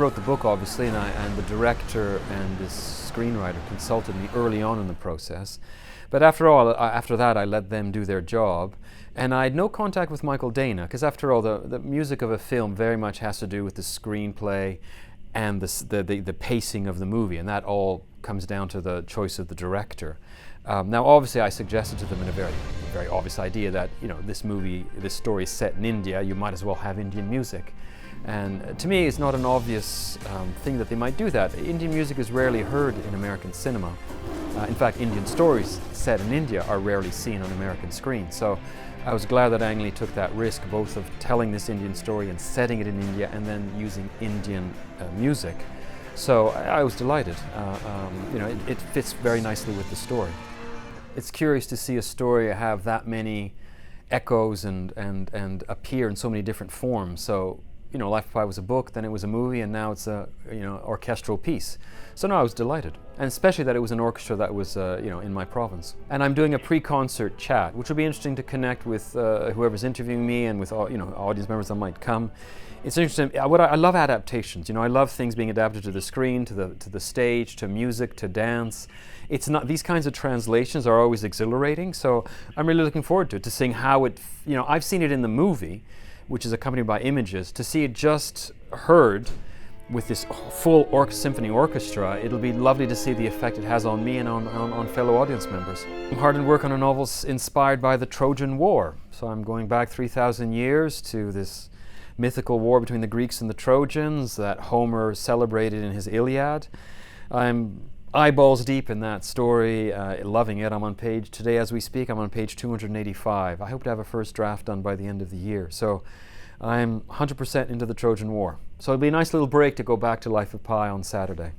wrote the book, obviously, and the director and the screenwriter consulted me early on in the process. But after that, I let them do their job. And I had no contact with Michael Dana, because after all, the music of a film very much has to do with the screenplay and the pacing of the movie, and that all comes down to the choice of the director. Now, obviously, I suggested to them in a very obvious idea that, you know, this story is set in India, you might as well have Indian music. And to me, it's not an obvious thing that they might do that. Indian music is rarely heard in American cinema. In fact, Indian stories set in India are rarely seen on American screen. So I was glad that Ang Lee took that risk, both of telling this Indian story and setting it in India and then using Indian music. So I was delighted. You know, it fits very nicely with the story. It's curious to see a story have that many echoes and appear in so many different forms. So, you know, Life of Pi was a book, then it was a movie, and now it's a, you know, orchestral piece. So no, I was delighted, and especially that it was an orchestra that was, you know, in my province. And I'm doing a pre-concert chat, which will be interesting to connect with whoever's interviewing me and with, you know, audience members that might come. It's interesting. I love adaptations. You know, I love things being adapted to the screen, to the stage, to music, to dance. It's not, these kinds of translations are always exhilarating. So I'm really looking forward to it, to seeing how it. You know, I've seen it in the movie, which is accompanied by images. To see it just heard with this full symphony orchestra, it'll be lovely to see the effect it has on me and on fellow audience members. I'm hard at work on a novel inspired by the Trojan War. So I'm going back 3,000 years to this mythical war between the Greeks and the Trojans that Homer celebrated in his Iliad. I'm eyeballs deep in that story, loving it. I'm on today as we speak, I'm on page 285. I hope to have a first draft done by the end of the year. So I'm 100% into the Trojan War. So it'll be a nice little break to go back to Life of Pi on Saturday.